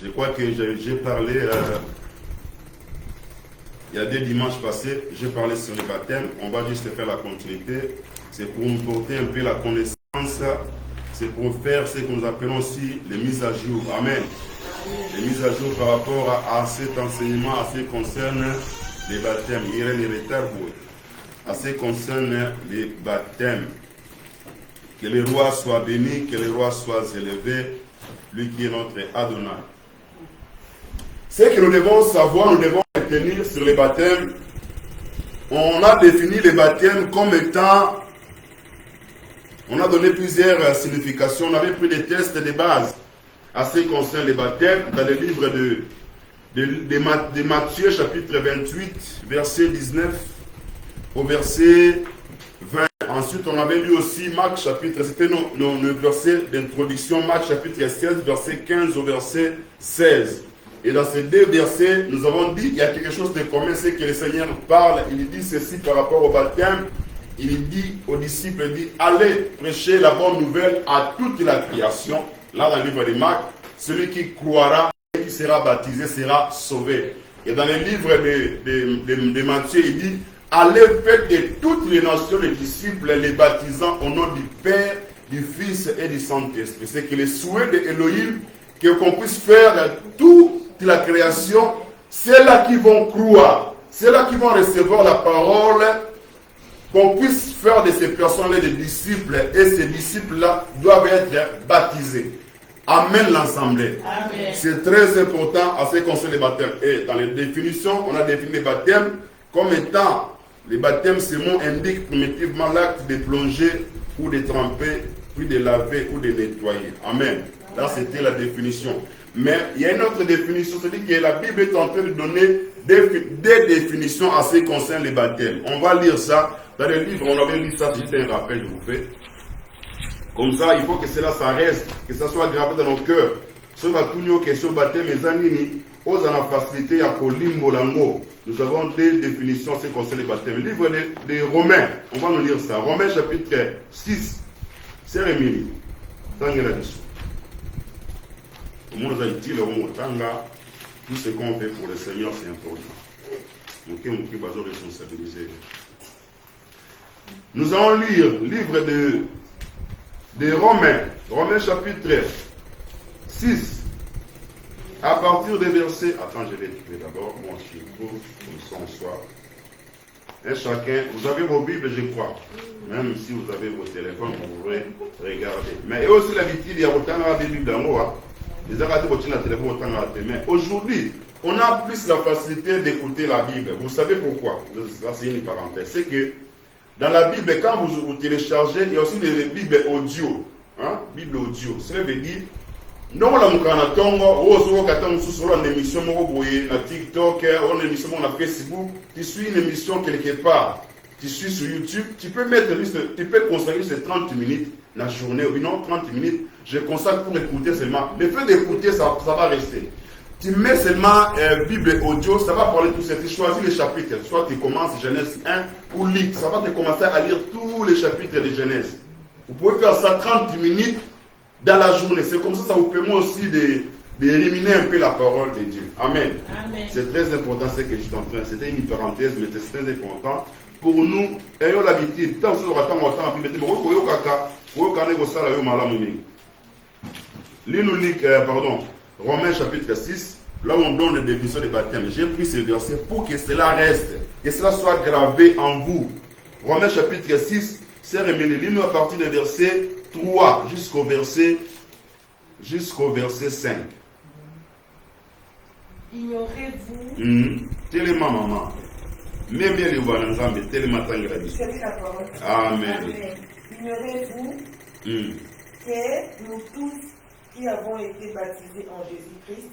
Je crois que j'ai parlé, il y a 2 dimanches passés, j'ai parlé sur le baptême. On va juste faire la continuité. C'est pour nous porter un peu la connaissance. C'est pour faire ce que nous appelons aussi les mises à jour. Amen. Les mises à jour par rapport à cet enseignement, à ce qui concerne les baptêmes. Il y a les retards à ce qui concerne les baptêmes. Que le roi soit béni, que le roi soit élevé, lui qui est notre Adonai. Ce que nous devons savoir, nous devons retenir sur les baptêmes. On a défini les baptêmes comme étant, on a donné plusieurs significations, on avait pris des tests de base à ce qui concerne les baptêmes dans le livre de Matthieu chapitre 28, verset 19 au verset 20. Ensuite, on avait lu aussi Marc chapitre, c'était nos versets d'introduction, Marc chapitre 16, verset 15 au verset 16. Et dans ces 2 versets, nous avons dit qu'il y a quelque chose de commun, c'est que le Seigneur parle, il dit ceci par rapport au baptême. Il dit aux disciples, il dit, allez prêcher la bonne nouvelle à toute la création. Là, dans le livre de Marc, celui qui croira et qui sera baptisé sera sauvé. Et dans le livre de Matthieu, il dit, allez faire de toutes les nations les disciples, les baptisant au nom du Père, du Fils et du Saint-Esprit. C'est que le souhait d'Élohim, qu'on puisse faire toute la création, c'est là qui vont croire, c'est là qui vont recevoir la parole, qu'on puisse faire de ces personnes-là des disciples, et ces disciples-là doivent être baptisés. Amen l'ensemble. C'est très important à ce qui concerne les baptêmes. Et dans les définitions, on a défini les baptêmes comme étant, les baptêmes, ce mot indique primitivement l'acte de plonger ou de tremper, puis de laver ou de nettoyer. Amen. Là, c'était la définition. Mais il y a une autre définition, c'est-à-dire que la Bible est en train de donner des définitions à ce qui concerne les baptêmes. On va lire ça dans le livre, on avait lu ça, juste un rappel, je vous fais. Comme ça, il faut que cela ça reste, que ça soit gravé dans nos cœurs. Si on va tout nos questions baptême, mes amis, aux en a facilité à Colimbo Lango. Nous avons des définitions en ce qui concerne les baptêmes. Le livre des Romains, on va nous lire ça. Romains chapitre 6. C'est Rémi. Tanguela-dessous. Tout ce qu'on fait pour le Seigneur, c'est important. Nous allons lire le livre de Romains, Romains chapitre 6, à partir des versets. Attends, je vais écrire d'abord, moi je suis pour, comme ça on soit. Et chacun, vous avez vos Bibles, je crois. Même si vous avez vos téléphones, vous pourrez regarder. Mais il y a aussi l'habitude, il y a autant de Bibles dans moi. Mais aujourd'hui, on a plus la facilité d'écouter la Bible. Vous savez pourquoi? Ça, c'est une parenthèse. C'est que dans la Bible, quand vous téléchargez, il y a aussi des Bibles audio. Hein? Bible audio. Cela veut dire, non, la mukanatongo, une émission, na TikTok, une émission, na Facebook, tu suis une émission quelque part, tu suis sur YouTube, tu peux consacrer ces 30 minutes la journée, ou non, 30 minutes, je consacre pour écouter seulement. Le fait d'écouter, ça va rester. Tu mets seulement Bible audio, ça va parler tout ça. Tu choisis les chapitres. Soit tu commences Genèse 1 ou lit. Ça va te commencer à lire tous les chapitres de Genèse. Vous pouvez faire ça 30 minutes dans la journée. C'est comme ça vous permet aussi d'éliminer un peu la parole de Dieu. Amen. Amen. C'est très important ce que je suis en train. C'était une parenthèse, mais c'est très important. Pour nous, ayons l'habitude. Tant que nous avons temps, Romains chapitre 6, là où on donne la définition des baptêmes. J'ai pris ce verset pour que cela reste, que cela soit gravé en vous. Romains chapitre 6, c'est remis à partir du verset 3 jusqu'au verset 5. Ignorez-vous. Tellement maman. Même bien les voilà, mais tellement tangue la vie. Amen. Ignorez-vous que nous tous qui avons été baptisés en Jésus-Christ,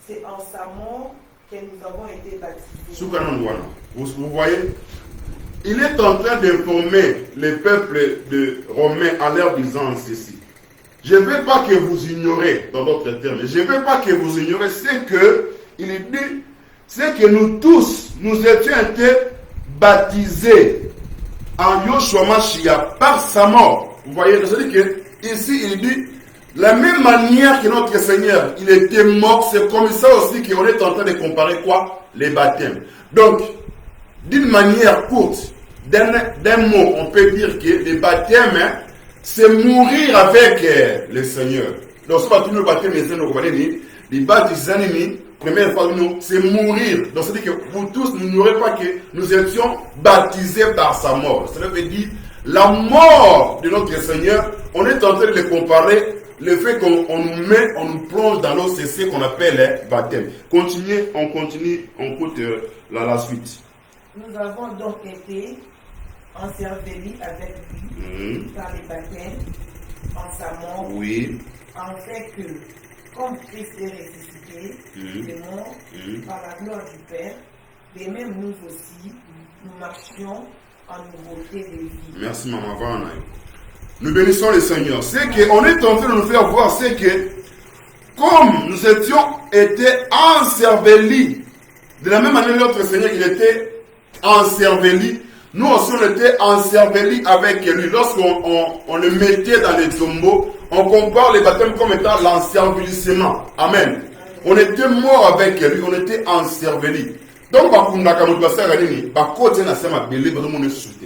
c'est en sa mort que nous avons été baptisés. Vous voyez, il est en train d'informer le peuple de Romains en leur disant ceci. Je ne veux pas que vous ignorez, dans d'autres termes, je ne veux pas que vous ignorez ce que il est dit, c'est que nous tous, nous étions été baptisés en Yoshua Mashiach par sa mort. Vous voyez, c'est-à-dire que ici il dit, La même manière que notre Seigneur, il était mort, c'est comme ça aussi qu'on est en train de comparer quoi? Les baptêmes. Donc, d'une manière courte, d'un mot, on peut dire que les baptêmes, hein, c'est mourir avec le Seigneur. Donc, ce baptême, le baptême, les baptêmes, première fois, c'est mourir. Donc, c'est-à-dire que vous tous, nous n'aurez pas que nous étions baptisés par sa mort. Cela veut dire la mort de notre Seigneur, on est en train de le comparer. Le fait qu'on nous met, on nous plonge dans l'eau, c'est ce qu'on appelle baptême. Continuez, on continue, on écoute la suite. Nous avons donc été ensevelis avec lui par les baptêmes en sa mort, oui, afin que, comme Christ est ressuscité des morts par la gloire du Père, de même nous aussi, nous marchions en nouveauté de vie. Merci maman Vanna. Nous bénissons le Seigneur. C'est qu'on est en train de nous faire voir, c'est que comme nous étions été ensevelis, de la même manière notre Seigneur il était enseveli, nous aussi on était ensevelis avec lui. Lorsqu'on le mettait dans les tombeaux, on compare les baptêmes comme étant l'ensevelissement. Amen. On était mort avec lui, on était ensevelis. Donc,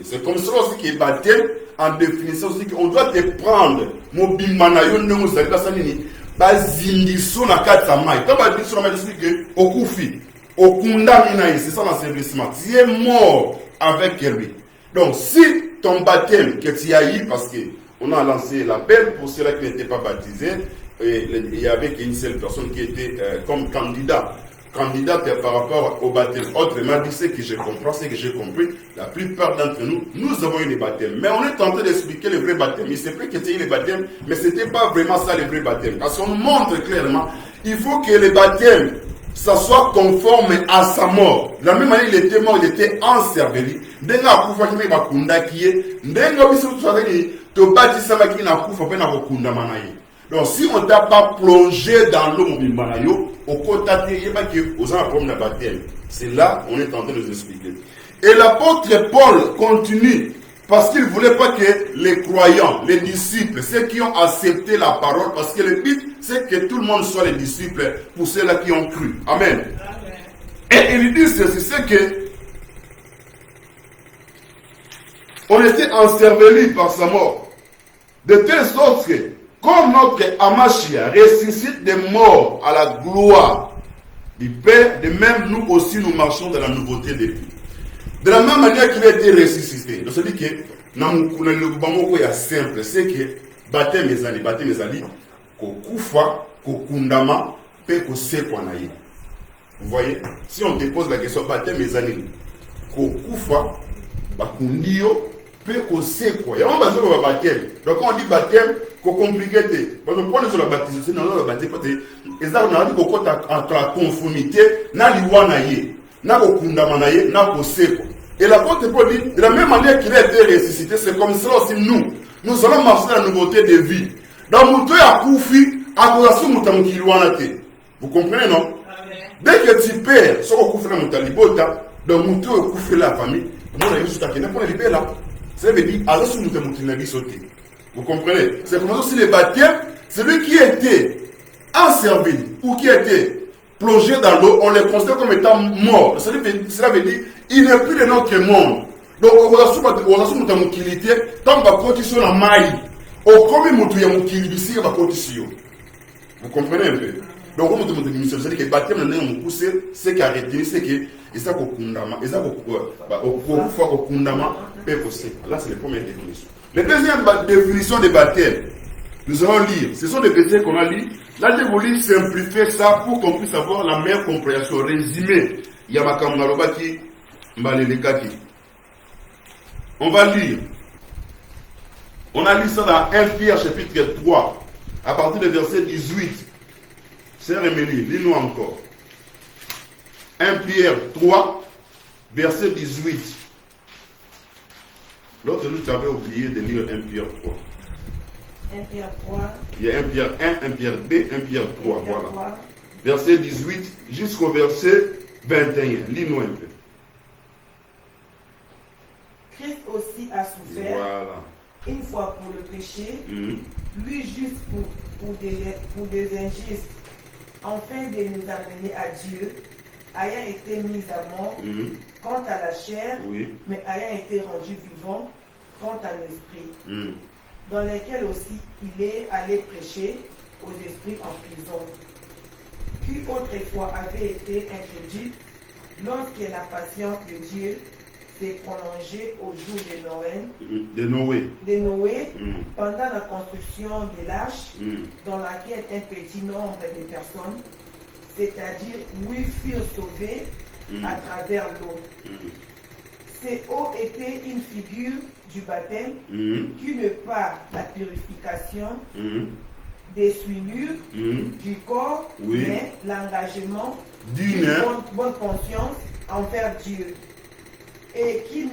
c'est comme ça aussi qu'il est baptême, en définition aussi qu'on doit te prendre. C'est ça l'ensevelissement. Tu es mort avec lui. Donc, si ton baptême que tu as eu, parce qu'on a lancé l'appel pour ceux-là qui n'étaient pas baptisés, et il y avait qu'une seule personne qui était comme candidat par rapport au baptême. Autrement dit, ce que je comprends, ce que j'ai compris, la plupart d'entre nous, nous avons eu les baptêmes. Mais on est en train d'expliquer le vrai baptême. Il s'est plus que tu aies les baptêmes, mais ce n'était pas vraiment ça le vrai baptême. Parce qu'on montre clairement, il faut que le baptême, ça soit conforme à sa mort. De la même manière, il était mort, il était enseveli. Donc, si on ne t'a pas plongé dans l'eau, c'est là on est en train de nous expliquer. Et l'apôtre Paul continue, parce qu'il ne voulait pas que les croyants, les disciples, ceux qui ont accepté la parole, parce que le but, c'est que tout le monde soit les disciples pour ceux-là qui ont cru. Amen. Et il dit ceci, c'est que on était ensevelis par sa mort, de telle sorte que comme notre Amashia ressuscite des morts à la gloire du Père, de même nous aussi nous marchons dans la nouveauté de vie. De la même manière qu'il a été ressuscité. Donc, c'est-à-dire que le simple, c'est que baptême ezali, kokufa, kokundama, pe kosekwa na ye. Vous voyez, si on te pose la question, baptême ezali, kokufa, bakundio, pe kosekwa. Il y a un baptême. Donc quand on dit baptême, c'est compliqué. Parce que quand on la baptisé, c'est dans le baptême, ils ont dit entre la conformité, na liwa na ye, na kokundama na ye, na kosekwa. Et l'apôtre Paul dit, de la même manière qu'il a été ressuscité, c'est comme cela aussi nous. Nous allons marcher dans la nouveauté de vie. Dans mon toit à Koufi, à Kourassou Moutamoukilouanate. Vous comprenez, non? Dès que tu perds, ce qu'on Koufi la Moutalibota, dans mon toit à Koufi la famille, moi, je suis taqué, pour la libérer là. Ça veut dire, alors sous Moutamoukilouanate sauté. Vous comprenez? C'est comme ça aussi le baptême, celui qui était enservi ou qui était plongé dans l'eau, on le considère comme étant mort. Cela veut dire, il n'est plus de notre monde. Donc, on a souvent tant que sur la maille. Au comme il y a vous comprenez un peu? Donc, on a dit que le baptême n'est pas poussé, c'est qu'à retenir, c'est que ça kundama, ça kundama, là, c'est la première définition. La deuxième définition de baptême, nous allons lire. Ce sont des versets qu'on a lus. Là, je voulais simplifier ça pour qu'on puisse avoir la meilleure compréhension. Résumé. Yamaka Marobaki, Mbalelekaki. On va lire. On a lu ça dans 1 Pierre chapitre 3, à partir du verset 18. Sœur Émilie, lis-nous encore. 1 Pierre 3, verset 18. L'autre nous avait oublié de lire 1 Pierre 3. 1 Pierre 3. Il y a 1 Pierre 1, 1 Pierre 2, 1 Pierre 3. Voilà. 3. Verset 18 jusqu'au verset 21. Lis-nous un peu. Christ aussi a souffert. Voilà. une fois pour le péché, lui juste pour des injustes, afin de nous amener à Dieu, ayant été mis à mort quant à la chair, mais ayant été rendu vivant quant à l'esprit, dans lesquels aussi il est allé prêcher aux esprits en prison, qui autrefois avaient été introduits lorsque la patience de Dieu s'est prolongée au jour de Noé, pendant la construction de l'arche, dans laquelle un petit nombre de personnes, c'est-à-dire 8 furent sauvés à travers l'eau. Ces eaux étaient une figure du baptême qui n'est pas la purification des souillures du corps, mais l'engagement d'une bonne conscience envers Dieu et qui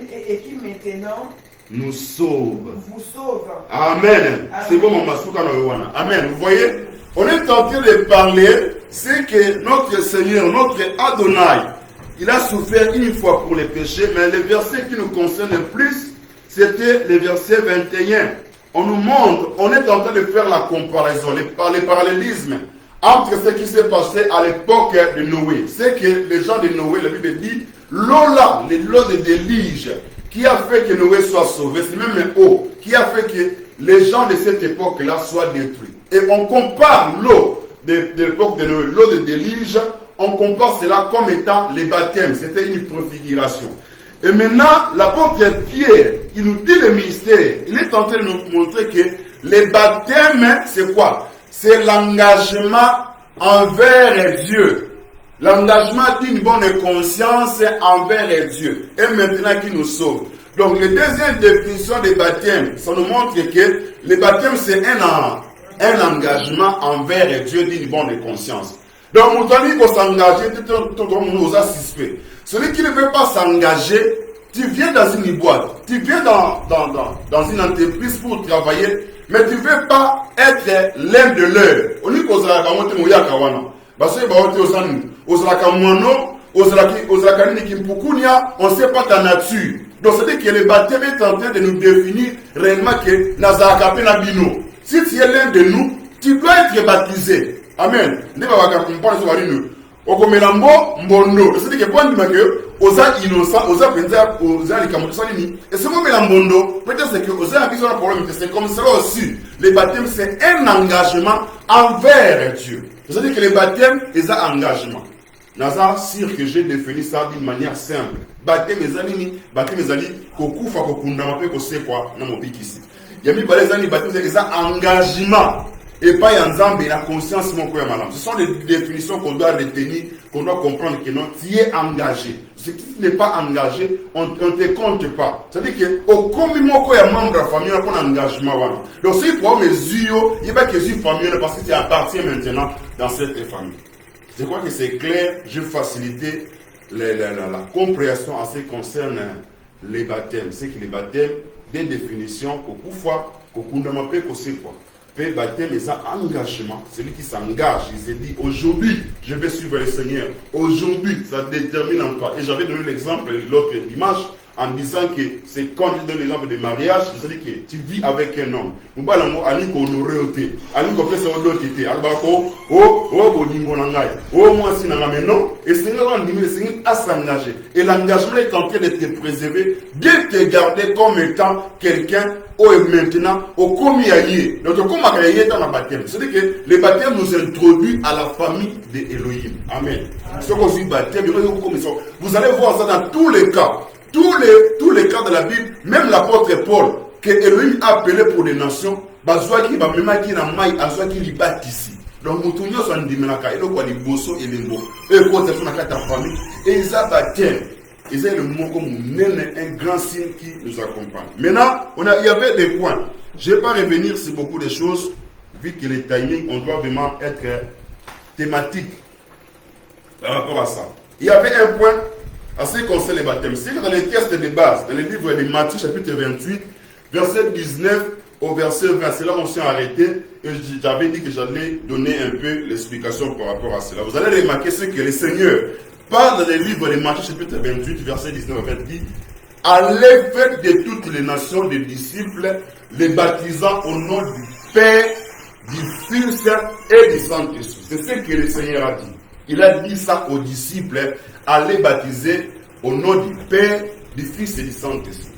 maintenant nous sauve. Vous sauve. Amen. C'est bon, mon Masuka Noéwana. Amen. Vous voyez, on est en train de parler, c'est que notre Seigneur, notre Adonai, il a souffert une fois pour les péchés, mais le verset qui nous concerne le plus, c'était le verset 21. On nous montre, on est en train de faire la comparaison, les parallélismes entre ce qui s'est passé à l'époque de Noé. C'est que les gens de Noé, la Bible dit, l'eau là, l'eau de déluge, qui a fait que Noé soit sauvé, c'est même l'eau qui a fait que les gens de cette époque-là soient détruits. Et on compare l'eau de l'époque de Noé, l'eau de déluge, on compare cela comme étant les baptêmes. C'était une préfiguration. Et maintenant, l'apôtre Pierre, il nous dit le mystère. Il est en train de nous montrer que les baptêmes, c'est quoi? C'est l'engagement envers Dieu. L'engagement d'une bonne conscience envers Dieu. Et maintenant qui nous sauve. Donc, la deuxième définition des baptêmes, ça nous montre que le baptême, c'est un engagement envers Dieu d'une bonne conscience. Donc, mon ami, pour s'engager, tout le monde nous a suspect. Celui qui ne veut pas s'engager, tu viens dans une boîte, tu viens dans une entreprise pour travailler, mais tu ne veux pas être l'un de l'heure. On dit qu'on s'en parce que on ne sait pas ta nature. Donc c'est-à-dire que le baptême est en train de nous définir réellement que si tu es l'un de nous, tu dois être baptisé. Amen. C'est-à-dire que quand oza innocent, oza penza, oza likamotosalini. Et ce moment melambondo, peut-être c'est que oza a un problème, c'est comme cela aussi. Le baptême, c'est un engagement envers Dieu. C'est-à-dire que le baptême est un engagement. Naza, sûr que j'ai défini ça d'une manière simple. Baptême est ali, kokufa kokundama pe kose quoi, na mobiki ici. Yami balezani baptême c'est un engagement. Et pas en Zambie, la conscience, mon frère, madame. Ce sont des définitions qu'on doit retenir, qu'on doit comprendre que non, tu es engagé. Ce qui n'est pas engagé, on ne te compte pas. C'est-à-dire que, au commun, il y a membre de la famille, on a un engagement. Donc, si tu prends mes yeux, il n'y a pas que je famille, parce que tu appartiens maintenant dans cette famille. Je crois que c'est clair, je facilite la compréhension en ce qui concerne les baptêmes. C'est que les baptêmes, des définitions, au pouvoir, au kundamapé, au c'est quoi. Le baptême est un engagement. Celui qui s'engage, il s'est dit aujourd'hui, je vais suivre le Seigneur. Aujourd'hui, ça détermine en toi. Et j'avais donné l'exemple l'autre dimanche en disant que c'est quand je donne l'exemple de mariage, c'est-à-dire que tu vis avec un homme. Nous parlons à l'île qu'on aurait ôté. À l'île qu'on fait ça d'autre côté. Moi, si maintenant, et le Seigneur a s'engager. Et l'engagement est en train de te préserver, de te garder comme étant quelqu'un maintenant, au commis donc comme dans le baptême. C'est-à-dire que le baptême nous introduit à la famille d'Elohim. Amen. Ce qu'on dit baptême, vous allez voir ça dans tous les cas. Tous les cas de la Bible, même l'apôtre Paul, que Elohim a appelé pour les nations, bazouaki ba mema ki na mai azouaki li baptisi. Donc mutunyo so ndimelaka elo kwa liboso elengo. Et pour cette na famille, et ça baptême. Et c'est le mot comme un grand signe qui nous accompagne. Maintenant, il y avait des points. Je ne vais pas revenir sur beaucoup de choses, vu que les timings, on doit vraiment être thématique par rapport à ça. Il y avait un point à ce qui concerne les baptêmes. C'est dans les textes de base, dans le livre de Matthieu, chapitre 28, verset 19 au verset 20. C'est là où on s'est arrêté et j'avais dit que j'allais donner un peu l'explication par rapport à cela. Vous allez remarquer ce que le Seigneur parle dans le livre de Matthieu, chapitre 28, verset 19 à 20, dit: allez faire de toutes les nations des disciples, les baptisant au nom du Père, du Fils et du Saint-Esprit. C'est ce que le Seigneur a dit. Il a dit ça aux disciples, allez baptiser au nom du Père, du Fils et du Saint-Esprit.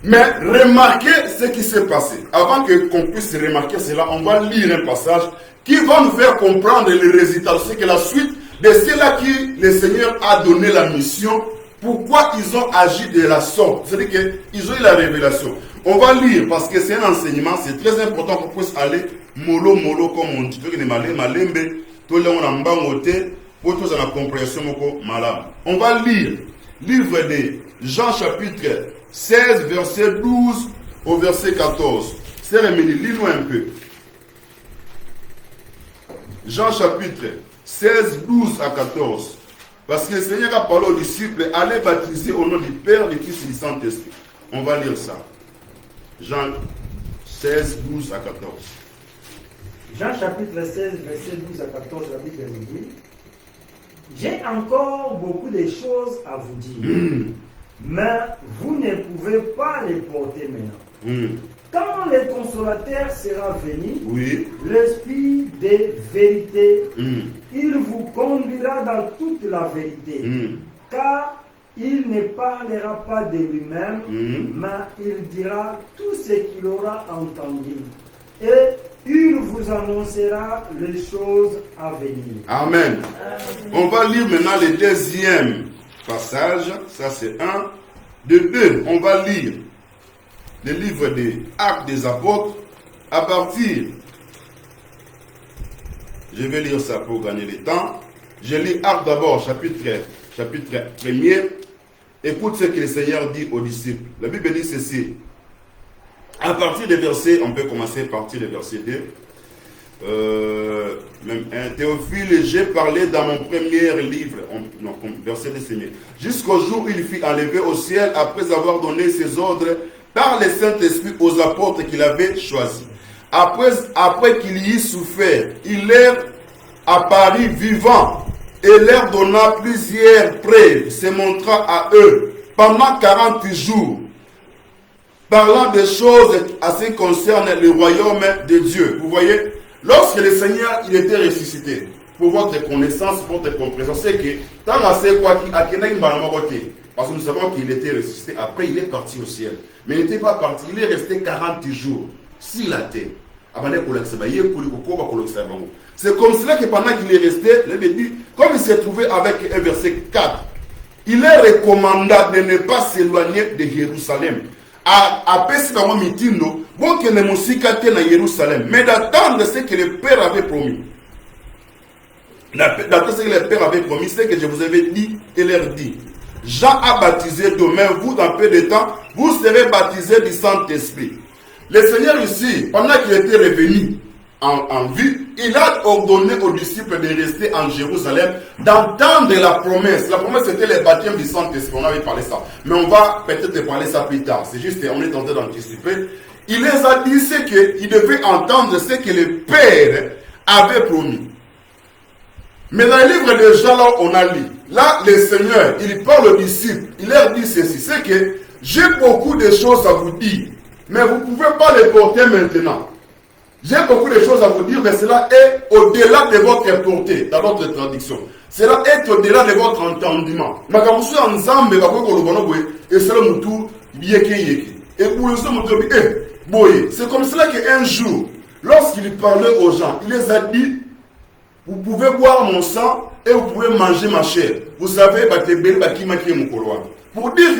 Mais remarquez ce qui s'est passé. Avant qu'on puisse remarquer cela, on va lire un passage qui va nous faire comprendre les résultats. C'est que la suite de cela qui le Seigneur a donné la mission, pourquoi ils ont agi de la sorte. C'est-à-dire qu'ils ont eu la révélation. On va lire parce que c'est un enseignement, c'est très important qu'on puisse aller mollo mollo comme on dit. On va lire livre de Jean chapitre 16, verset 12 au verset 14. C'est Rémélie, lis-nous un peu. Jean chapitre 16, 12 à 14. Parce que le Seigneur a parlé aux disciples, allez baptiser au nom du Père, du Fils et du Saint-Esprit. On va lire ça. Jean 16, 12 à 14. Jean chapitre 16, verset 12 à 14, la Bible nous dit: j'ai encore beaucoup de choses à vous dire, mais vous ne pouvez pas les porter maintenant. Quand le consolateur sera venu, Oui. l'Esprit de vérité, il vous conduira dans toute la vérité, car il ne parlera pas de lui-même, mais il dira tout ce qu'il aura entendu. Et il vous annoncera les choses à venir. Amen. On va lire maintenant le deuxième passage. Ça c'est un. De deux, on va lire le livre des Actes des Apôtres à partir. Je vais lire ça pour gagner le temps. Je lis Actes d'abord, chapitre 1er. Écoute ce que le Seigneur dit aux disciples. La Bible dit ceci. À partir des versets, on peut commencer à partir des versets 2. Même un Théophile, j'ai parlé dans mon premier livre, verset 2 Seigneur. Jusqu'au jour où il fut enlevé au ciel après avoir donné ses ordres par le Saint-Esprit aux apôtres qu'il avait choisis. Après qu'il y eut souffert, il leur apparut vivant et leur donna plusieurs preuves, se montra à eux pendant 40 jours. Parlant des choses à ce qui concerne le royaume de Dieu. Vous voyez, lorsque le Seigneur il était ressuscité, pour votre connaissance, pour votre compréhension, c'est que tant que quoi parce que nous savons qu'il était ressuscité, après il est parti au ciel. Mais il n'était pas parti, il est resté 40 jours sur la terre. C'est comme cela que pendant qu'il est resté, comme il s'est trouvé avec un verset 4, il est recommandé de ne pas s'éloigner de Jérusalem. Après ce qu'on a dit, bon que les musiques étaient dans Jérusalem, mais d'attendre ce que le Père avait promis. D'attendre ce que le Père avait promis, c'est que je vous avais dit et leur dit. Jean a baptisé demain, vous dans peu de temps, vous serez baptisés du Saint-Esprit. Le Seigneur ici, pendant qu'il était revenu en vie, il a ordonné aux disciples de rester en Jérusalem, d'entendre la promesse. La promesse c'était le baptême du Saint-Esprit, on avait parlé ça. Mais on va peut-être parler ça plus tard. C'est juste, on est en train d'anticiper. Il les a dit qu'ils devaient entendre ce que le Père avait promis. Mais dans le livre de Jean, là, on a lu. Là, le Seigneur, il parle aux disciples. Il leur dit ceci, c'est que j'ai beaucoup de choses à vous dire, mais vous ne pouvez pas les porter maintenant. J'ai beaucoup de choses à vous dire, mais cela est au-delà de votre portée, dans notre traduction. Cela est au-delà de votre entendement. C'est comme cela qu'un jour, lorsqu'il parlait aux gens, il les a dit, vous pouvez boire mon sang et vous pouvez manger ma chair. Vous savez, pour dire que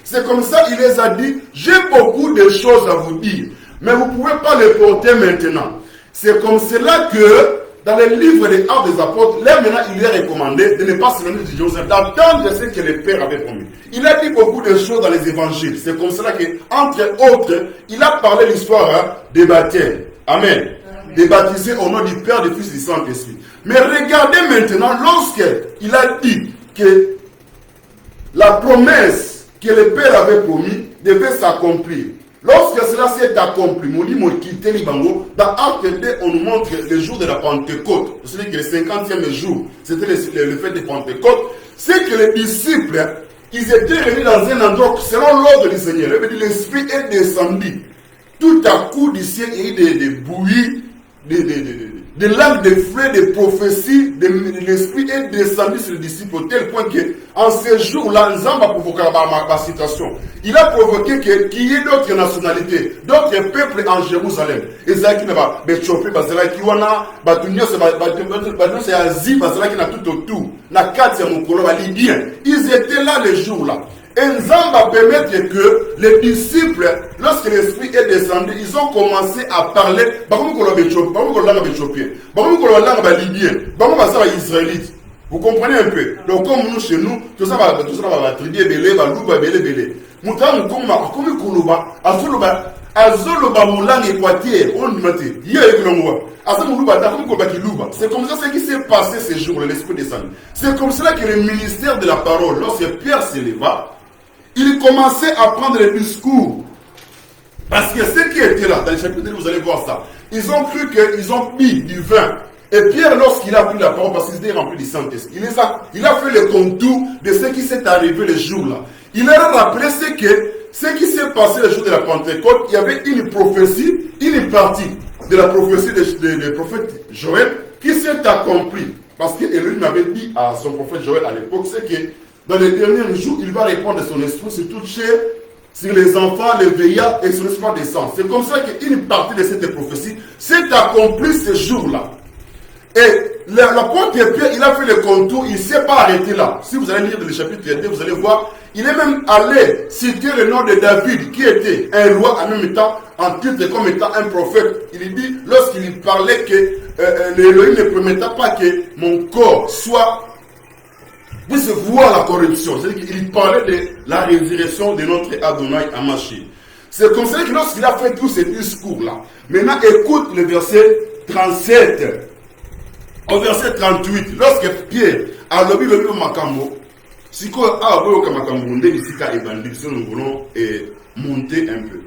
c'est comme ça il les a dit, j'ai beaucoup de choses à vous dire, mais vous ne pouvez pas les porter maintenant. C'est comme cela que dans le livre des Actes des Apôtres, là maintenant il est recommandé de ne pas se donner de Joseph, d'attendre ce que le Père avait promis. Il a dit beaucoup de choses dans les évangiles. C'est comme cela que, entre autres, il a parlé l'histoire des baptêmes. Amen. De baptiser au nom du Père, du Fils et du Saint-Esprit. Mais regardez maintenant, lorsqu'il a dit que la promesse que le Père avait promis devait s'accomplir. Lorsque cela s'est accompli, dans Acte 2, on nous montre le jour de la Pentecôte. Vous savez que le 50e jour, c'était le fait de Pentecôte. C'est que les disciples, ils étaient réunis dans un endroit, selon l'ordre du Seigneur. L'Esprit est descendu. Tout à coup, du ciel, il y a eu des bouillies, des langues, des fleurs, des prophéties. L'Esprit est descendu sur les disciples au tel point qu'en ces jours-là, Nzamba a provoqué ma situation. Il a provoqué qu'il y ait d'autres nationalités, d'autres peuples en Jérusalem. Ils étaient là les jours-là. Et Nzamba permettre que les disciples, lorsque l'Esprit est descendu, ils ont commencé à parler. Vous comprenez un peu? Donc comme nous chez nous, tout ça va trier belé, va louba belé. Moutam comme kuluba, azoloba moulang équateur, on mate. C'est comme ça ce qui s'est passé ces jours, l'Esprit descendu. C'est comme cela que le ministère de la parole, lorsque Pierre s'éleva, il commençait à prendre les discours. Parce que ceux qui étaient là, dans le chapitre 2, vous allez voir ça. Ils ont cru qu'ils ont mis du vin. Et Pierre, lorsqu'il a pris la parole, parce qu'il était rempli du Saint-Esprit, il a fait le contour de ce qui s'est arrivé le jour-là. Il a rappelé ce qui s'est passé le jour de la Pentecôte. Il y avait une prophétie, une partie de la prophétie du prophète Joël qui s'est accomplie. Parce qu'Élohim avait dit à son prophète Joël à l'époque, c'est que dans les derniers jours, il va répandre son esprit sur toute chair, sur les enfants, les vieillards et sur l'espoir des sangs. C'est comme ça qu'une partie de cette prophétie s'est accomplie ce jour-là. Et l'apôtre Pierre, il a fait le contour, il ne s'est pas arrêté là. Si vous allez lire le chapitre 2, vous allez voir, il est même allé citer le nom de David, qui était un roi en même temps, en titre comme étant un prophète. Il dit, lorsqu'il parlait que l'Élohim ne permettait pas que mon corps puisse voir la corruption. C'est-à-dire qu'il parlait de la résurrection de notre Adonai Amashi. C'est comme ça que lorsqu'il a fait tous ces discours-là, maintenant écoute le verset 37. Au verset 38, lorsque Pierre a lobby le Makambo, si nous voulons monter un peu.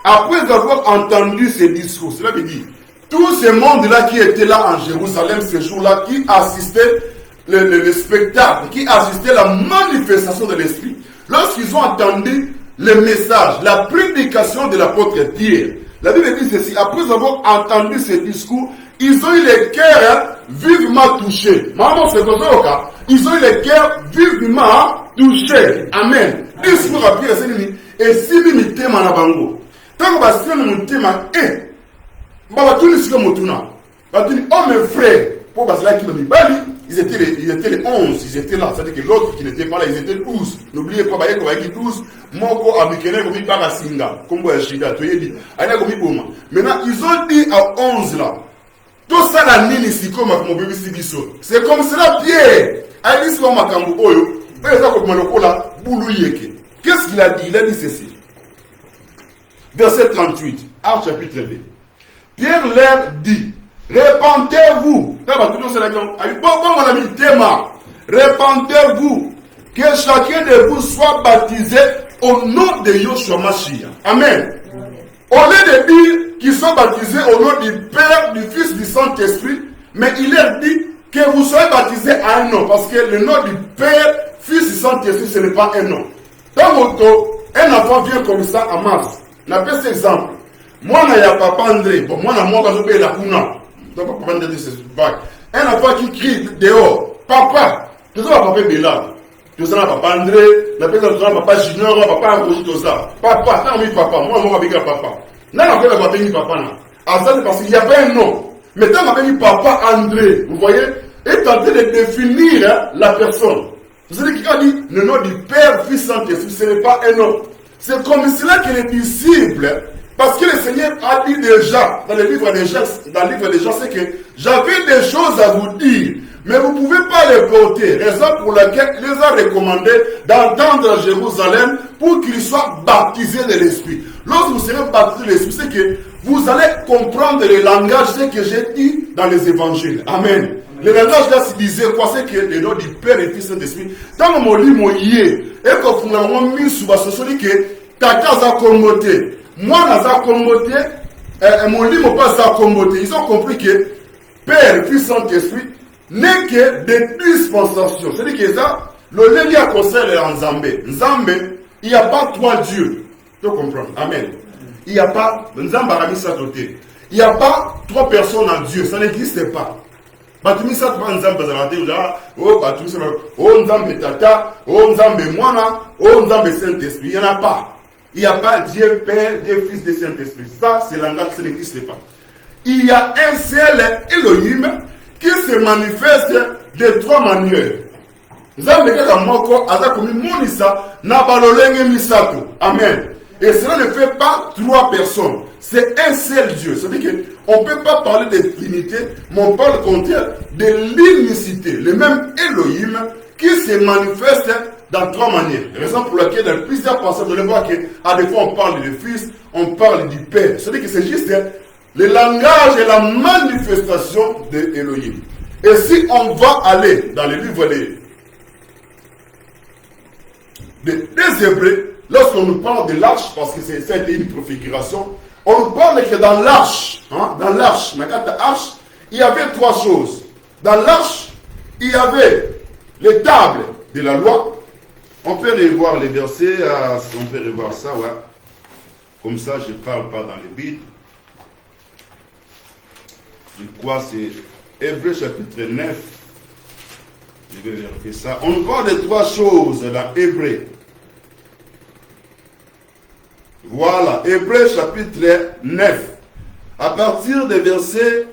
Après avoir entendu ces discours, cela veut dire, tout ce monde-là qui était là en Jérusalem ce jour-là, qui assistait le spectacle, qui assistait la manifestation de l'Esprit, lorsqu'ils ont entendu le message, la prédication de l'apôtre Pierre, la Bible dit ceci, après avoir entendu ces discours, ils ont eu les cœurs vivement touchés. Maman, c'est comme ça, ils ont eu les cœurs vivement touchés. Amen. Discours à Pierre, c'est et si nous thème en abango. Tant que vous avez un thème, oh mes frères, pour Basila qui m'a mis Bali, ils étaient les 11, ils étaient là. C'est-à-dire que l'autre qui n'était pas là, ils étaient 12. N'oubliez pas, il y a 12. Moko Amikene, comme il parle à Singa, comme vous avez dit, maintenant, ils ont dit à 11 là. Tout ça, la nini, c'est comme mon bébé Sibiso. C'est comme cela, Pierre. A dit, c'est comme Makambo Oyo. Qu'est-ce qu'il a dit? Il a dit ceci. Verset 38, Acte chapitre 2. Pierre leur dit, répentez-vous. Répentez-vous. Que chacun de vous soit baptisé au nom de Yoshua Mashiach. Amen. Au lieu de dire qu'ils sont baptisés au nom du Père, du Fils, du Saint-Esprit, mais il leur dit que vous soyez baptisés à un nom, parce que le nom du Père, Fils et Saint-Esprit, ce n'est pas un nom. Quand un enfant vient comme ça en masse, on appelle cet exemple. Moi, il y a papa André, bon, moi, quand je paye la Kuna, donc papa André, c'est vague. Un enfant qui crie dehors, papa, tout ça, papa Bélard. Tout ça, papa André, la personne, papa Junior, papa André, tout ça. Papa, non, mais papa, moi, je vais papa. Non, on va pas papa. Parce qu'il y avait un nom. Mais quand on appelle papa André, vous voyez, est en train de définir la personne. C'est-à-dire qu'il a dit le nom du Père, Fils, Saint-Esprit, ce n'est pas un nom. C'est comme cela que les disciples, parce que le Seigneur a dit déjà, dans le livre des gens, c'est que j'avais des choses à vous dire, mais vous ne pouvez pas les porter. Raison pour laquelle il les a recommandé d'entendre à Jérusalem pour qu'ils soient baptisés de l'Esprit. Lorsque vous serez baptisés de l'Esprit, c'est que vous allez comprendre le langage, ce que j'ai dit dans les évangiles. Amen. Le langage là, se disait quoi? C'est que le nom du Père et du Fils et de l'Esprit, tant que mon lit, mon yé, et que vous m'avez mis sous la société que ta case a commoté. moi, Naza Kombote, mon lit m'a pas ça Kombote. Ils ont compris que Père, Fils, Saint-Esprit n'est que des dispensations. C'est-à-dire que ça, le lien à conseil est en Zambé. Zambé, il n'y a pas trois dieux. Tu comprends? Amen. Il n'y a pas, il n'y a pas trois personnes en Dieu. Ça n'existe pas. Batumi ça pas nzambe zalate uja oh batumi ça oh nzambe tata oh nzambe mwana oh nzambe Saint-Esprit. Il n'y en a pas. Il n'y a pas Dieu Père, Dieu Fils de Saint-Esprit. Ça c'est langage, ça n'existe pas. Il y a un seul Elohim qui se manifeste de trois manières. Nzambe kaka moko aza komi monisa na balolenge misato. Amen. Et cela ne fait pas trois personnes. C'est un seul Dieu. C'est-à-dire qu'on ne peut pas parler de trinité, mais on parle au contraire de l'unicité. Le même Elohim qui se manifeste dans trois manières. Raison pour laquelle dans plusieurs passages, vous allez voir qu'à des fois on parle du Fils, on parle du Père. C'est-à-dire que c'est juste le langage et la manifestation de Elohim. Et si on va aller dans le livre des Hébreux, lorsqu'on nous parle de l'arche, parce que c'était une préfiguration, on nous parle que dans l'arche, il y avait trois choses. Dans l'arche, il y avait les tables de la loi. On peut revoir les versets, on peut revoir ça, ouais. Comme ça, je ne parle pas dans les Bibles. Je crois que c'est Hébreux chapitre 9. Je vais vérifier ça. On nous parle de trois choses dans Hébreux. Voilà, Hébreux chapitre 9. À partir des versets,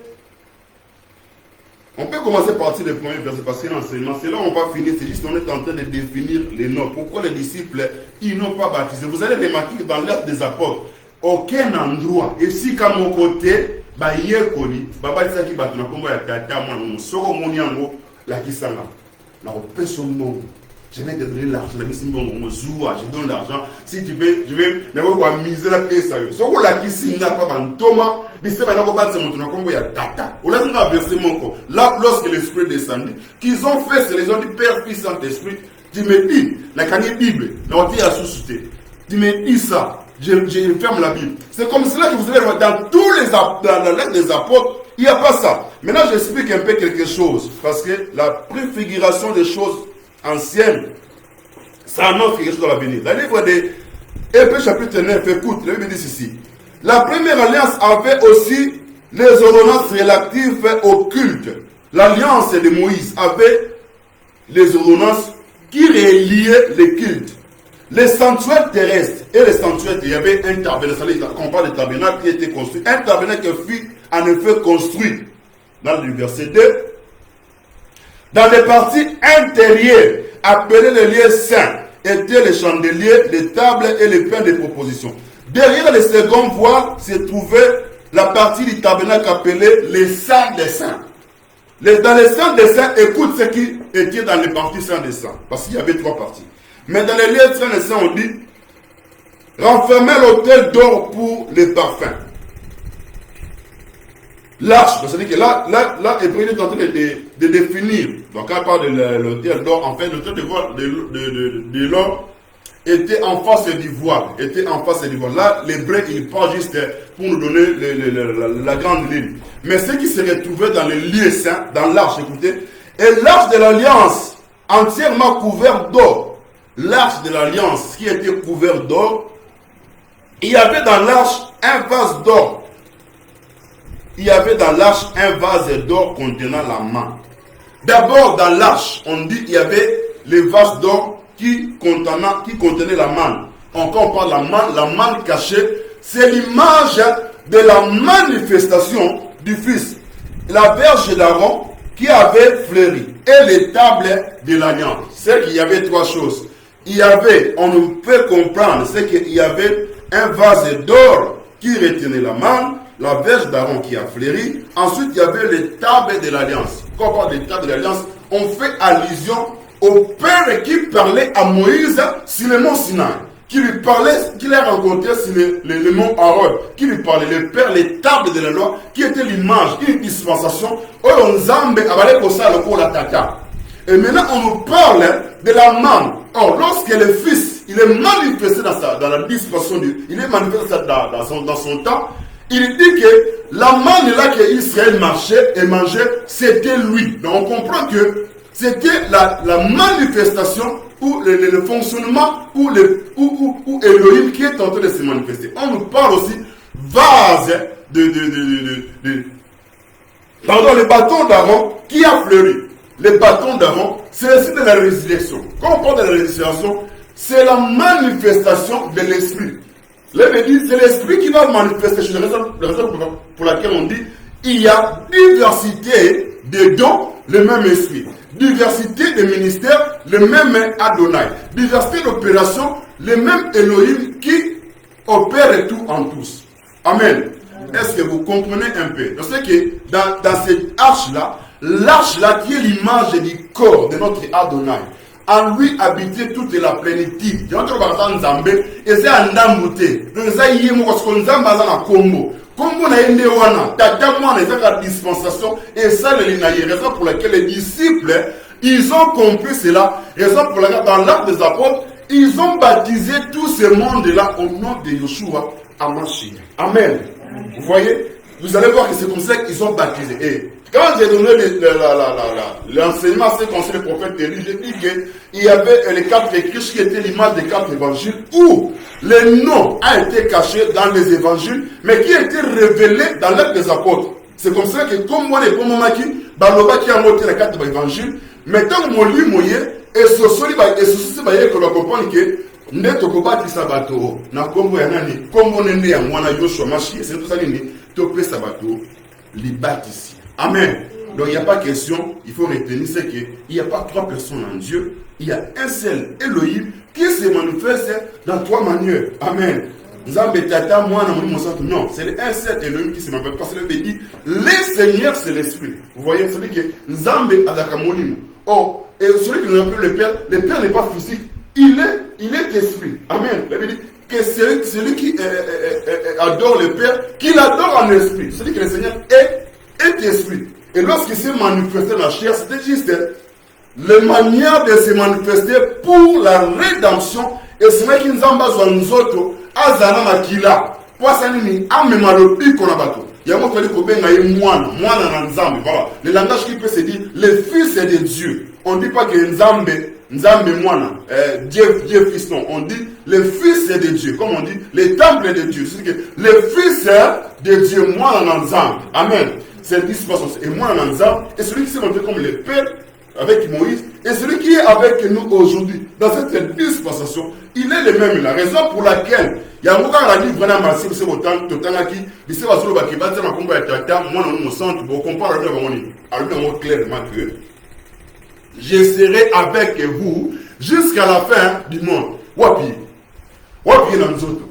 on peut commencer à partir des premiers versets parce que l'enseignement, c'est là où on va finir. C'est juste qu'on est en train de définir les noms. Pourquoi les disciples, ils n'ont pas baptisé? Vous allez remarquer que dans l'Acte des Apôtres, aucun endroit, et si qu'à mon côté, bah, hier, Koni, Baba Isaki Batuna Kongo ya Tata, moi, mon soro moniango, la Kisanga. N'a pas son nom. Je vais te donner l'argent, je donne l'argent. Si tu veux, je vais me miser la pièce. Si on a qui n'a pas un Thomas, mais c'est pas mon combo, il y a Tata. On a versé mon corps. Là, lorsque l'esprit descendit, qu'ils ont fait, c'est les gens du Père, Fils, Saint-Esprit. Tu me dis, la canne Bible, la vie à susciter. Tu me dis ça, je ferme la Bible. C'est comme cela que vous allez voir dans tous les dans la lettre des apôtres, il n'y a pas ça. Maintenant, j'explique un peu quelque chose, parce que la préfiguration des choses ancienne, ça annonce quelque chose dans l'avenir. Dans le livre de Hébreux chapitre 9, écoute, le Bible dit ceci. La première alliance avait aussi les ordonnances relatives au culte. L'alliance de Moïse avait les ordonnances qui reliaient les cultes. Les sanctuaires terrestres et les sanctuaires, il y avait un tabernacle, quand on parle de tabernacle qui était construit, un tabernacle qui fut en effet construit. Dans le verset 2, dans les parties intérieures, appelées les lieux saints, étaient les chandeliers, les tables et les pains de proposition. Derrière les secondes voies se trouvait la partie du tabernacle appelée les saints des saints. Dans les saints des saints, écoute ce qui était dans les parties saints des saints, parce qu'il y avait trois parties. Mais dans les lieux saints des saints, on dit renfermer l'autel d'or pour les parfums. L'arche, c'est-à-dire que là, Hébreu est en train de définir. Donc, quand on parle de l'autel d'or, en fait, l'autel de l'or était en face du voile. Là, l'Hébreu, il parle juste pour nous donner la grande ligne. Mais ce qui se retrouvait dans les lieux saints, dans l'arche, écoutez, et l'arche de l'alliance, entièrement couverte d'or. L'arche de l'alliance qui était couverte d'or, il y avait dans l'arche un vase d'or. Il y avait dans l'arche un vase d'or contenant la manne. D'abord, dans l'arche, on dit qu'il y avait les vases d'or qui contenaient la manne. Quand on parle de la manne cachée, c'est l'image de la manifestation du Fils. La verge d'Aaron qui avait fleuri et les tables de l'alliance. C'est qu'il y avait trois choses. Il y avait, on nous peut comprendre, c'est qu'il y avait un vase d'or qui retenait la manne, la verge d'Aaron qui a fleuri. Ensuite, il y avait les tables de l'alliance. Quand on parle des tables de l'alliance, on fait allusion au Père qui parlait à Moïse sur le mont Sinaï, qui lui parlait, qui l'a rencontré sur le mont Aaron, qui lui parlait, le Père, les tables de la loi, qui était l'image, une dispensation. Et maintenant, on nous parle de la manne. Or, lorsque le Fils, il est manifesté dans la dispensation, il est manifesté dans son temps, il dit que la manne là que Israël marchait et mangeait, c'était lui. Donc on comprend que c'était la manifestation ou le fonctionnement ou Elohim qui est en train de se manifester. On nous parle aussi vase pardon, le bâton d'Aaron qui a fleuri. Le bâton d'Aaron, c'est le signe de la résurrection. Quand on parle de la résurrection, c'est la manifestation de l'esprit. C'est l'esprit qui va manifester. C'est la raison pour laquelle on dit il y a diversité de dons, le même esprit. Diversité de ministères, le même Adonai. Diversité d'opérations, le même Elohim qui opère tout en tous. Amen. Est-ce que vous comprenez un peu? Je sais que dans cette l'arche-là qui est l'image du corps de notre Adonai, en lui habitait toute la plénitude. Et c'est un ndambouté. Donc ça y est, moi, parce qu'on a un combo. Comme on a une wana, tata moi, on a une dispensation, et ça, raison pour laquelle les disciples, ils ont compris cela, raison pour laquelle dans l'acte des apôtres, ils ont baptisé tout ce monde-là au nom de Yeshua Hamashiach. Amen. Vous voyez, vous allez voir que c'est comme ça qu'ils ont baptisé. Et quand j'ai donné l'enseignement à ce conseil des prophètes élus, j'ai dit qu'il y avait les 4 écrits qui étaient l'image des 4 évangiles où le nom a été caché dans les évangiles, mais qui a été révélé dans l'acte des apôtres. C'est comme ça que, comme moi, les pommes qui, Baloba qui a monté les 4 évangiles, maintenant, mon lui, moyen, et ce soli, et ceci, que l'on comprend que, nde tokobati sabato na kombo ya nani kombo nende ya mwana Yoshua Mashiach c'est tout ça nini topé sabato libatisi. Amen. Donc il n'y a pas question, il faut retenir c'est que il n'y a pas 3 personnes en Dieu, il y a un seul Elohim qui se manifeste dans 3 manières. Amen. Nzambe tata mwana moni mosantu, non, c'est un seul Elohim qui se manifeste parce que le dit le Seigneur c'est l'esprit. Vous voyez, celui que Nzambe adaka molimo. Oh, et celui qui nous appelle le Père n'est pas physique. Il est esprit. Amen. La Bible dit que celui qui adore le Père, qu'il adore en esprit. Celui que le Seigneur est esprit. Et lorsqu'il s'est manifesté dans la chair, c'était juste la manière de se manifester pour la rédemption. Et c'est vrai qu'il nous a nous autres, Azana Makila, Poissanini, Amemalopi Konabato. Il y a un mot qui dit Moana dans Nzambe. Voilà. Le langage qui peut se dire le Fils de Dieu. On ne dit pas que Nzambe Moana, Dieu Fils, non. On dit le Fils de Dieu. Comme on dit, le temple de Dieu. C'est-à-dire que le Fils de Dieu, Moana Nzambe. Amen. C'est le dispensation. Et Moana Nzambe, et celui qui s'est montré comme le Père avec Moïse, et celui qui est avec nous aujourd'hui, dans cette dispensation, il est le même. La raison pour laquelle, il y a un moment où dit vraiment merci, c'est autant, qui, il s'est passé au Bakiba, c'est un combat de tata, moi, on me sent, on compare avec moi clairement que je serai avec vous jusqu'à la fin du monde. Wapi dans nous autres.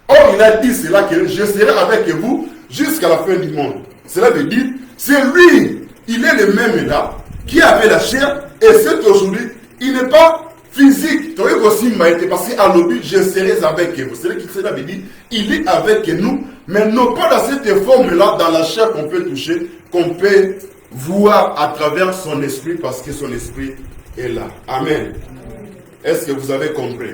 Or, il a dit cela que je serai avec vous jusqu'à la fin du monde. Cela veut dire, c'est lui, il est le même là, qui avait la chair, et c'est aujourd'hui, il n'est pas physique. Tu vois aussi, il m'a été passé à l'objet, je serai avec vous. C'est là qu'il cela veut dire, il est avec nous, mais non pas dans cette forme-là, dans la chair qu'on peut toucher, qu'on peut voir à travers son esprit, parce que son esprit est là. Amen. Est-ce que vous avez compris?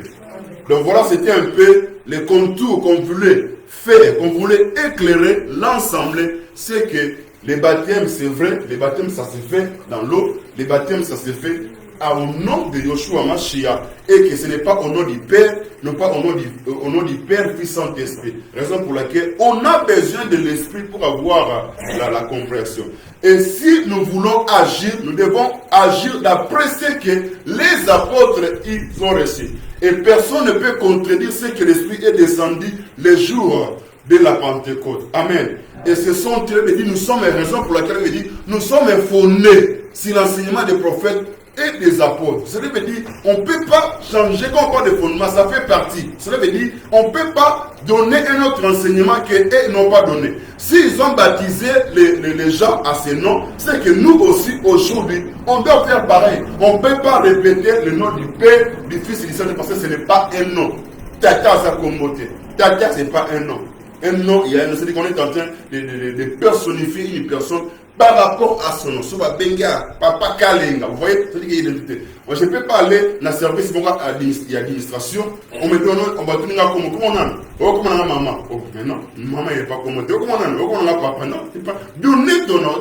Donc voilà, c'était un peu les contours qu'on voulait faire, qu'on voulait éclairer l'ensemble. C'est que les baptêmes, c'est vrai, les baptêmes, ça se fait dans l'eau, les baptêmes, ça se fait au nom de Yeshua Mashiach, et que ce n'est pas au nom du Père, non pas au nom du Père, Fils, Saint-Esprit. Raison pour laquelle on a besoin de l'Esprit pour avoir la compréhension. Et si nous voulons agir, nous devons agir d'après ce que les apôtres ils ont reçu. Et personne ne peut contredire ce que l'Esprit est descendu le jour de la Pentecôte. Amen. Et ce sont, nous sommes les raisons pour lesquelles il dit, nous sommes fondés sur l'enseignement des prophètes et des apôtres. Cela veut dire, on ne peut pas changer quand on parle de fondement, ça fait partie. Cela veut dire, on ne peut pas donner un autre enseignement qu'eux n'ont pas donné. S'ils ont baptisé les gens à ce nom, c'est que nous aussi, aujourd'hui, on doit faire pareil. On ne peut pas répéter le nom du Père, du Fils et du Saint-Esprit, parce que ce n'est pas un nom. Tata, ça communauté. Tata, ce n'est pas un nom. Un nom, il y a un, c'est-à-dire qu'on est en train de personnifier une personne par rapport à son nom. So ba benga papa Kalenga. Vous voyez, c'est dire identité. Moi je peux pas aller dans service d'administration. On me donne on va donner comment on a. Oh comment on a maman. Oh mais non, maman il est pas comment. Comment on a. Oh comment on a papa non, c'est pas donner ton nom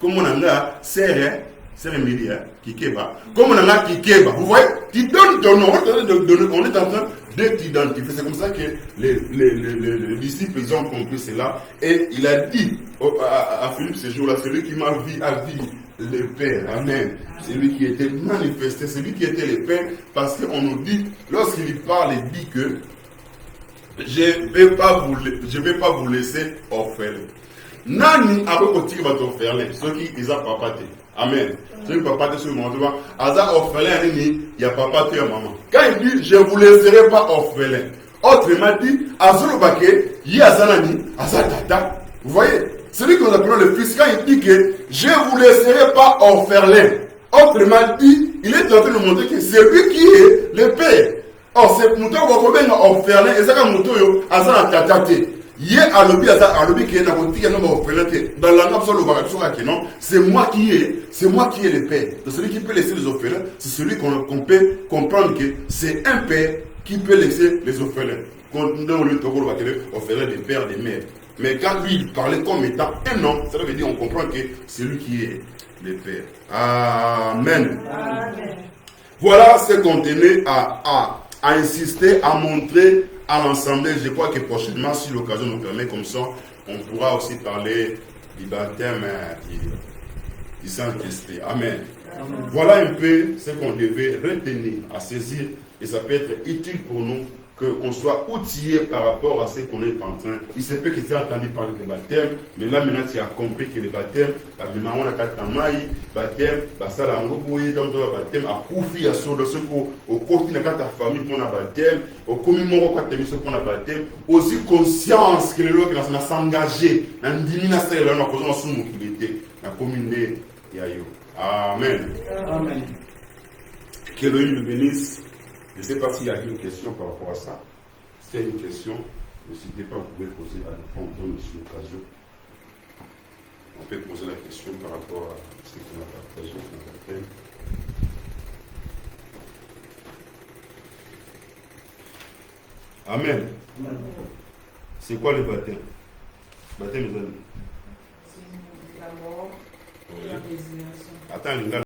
comment on a serre média Kikeba. Comme on a Kikeba. Vous voyez, tu donnes ton nom, on est en train de t'identifier. C'est comme ça que les disciples ils ont compris cela. Et il a dit à Philippe ce jour-là, celui qui m'a vu a vu le Père. Amen. C'est lui qui était manifesté, c'est lui qui était le Père. Parce qu'on nous dit, lorsqu'il parle, il dit que je ne vais pas vous laisser orphelin. Nani après côté va t'orphelin. Ceux qui ils ont papa. Amen. Ceux qui papa te sur le monde, Aza orphelin, il y a papa et maman. Quand il dit, je ne vous laisserai pas orphelin. Autrement dit, Azolo Baké, Yazanani, Azatata. Vous voyez, celui qu'on appelle le fils, quand il dit que je ne vous laisserai pas orphelin. Autrement dit, il est en train de montrer que c'est lui qui est le père. Or, c'est nous avons combien orphelin, et ça, quand nous avons Azatata. C'est moi qui ai le père. Celui qui peut laisser les orphelins, c'est celui qu'on peut comprendre que c'est un père qui peut laisser les orphelins. Quand on lui orphelin des pères, des mères. Mais quand lui il parlait comme étant un homme, ça veut dire on comprend que c'est lui qui est le père. Amen. Amen. Voilà ce qu'on tenait à insister, à montrer à l'ensemble. Je crois que prochainement, si l'occasion nous permet comme ça, on pourra aussi parler du baptême du Saint-Esprit. Amen. Amen. Voilà un peu ce qu'on devait retenir, à saisir, et ça peut être utile pour nous qu'on soit outillé par rapport à ce qu'on est en train. Il se peut que tu aies entendu parler de baptême, mais là maintenant tu as compris que le baptême, on a baptême, baptême, à Koufi, à Sodo, au côté de ta famille pour la baptême, au commémorant quand tu as mis pour la baptême, aussi conscience que les gens qui s'engager, dans l'élimination de la cause de mobilité, dans la communauté. Amen. Amen. Que Elohim nous bénisse. Je ne sais pas s'il y a une question par rapport à ça. Si il y a une question, n'hésitez pas, vous pouvez poser à l'occasion. On peut poser la question par rapport à ce qu'on a partagé. Amen. C'est quoi le baptême? Baptême, les amis? C'est la mort et la résurrection. Attends, les gars.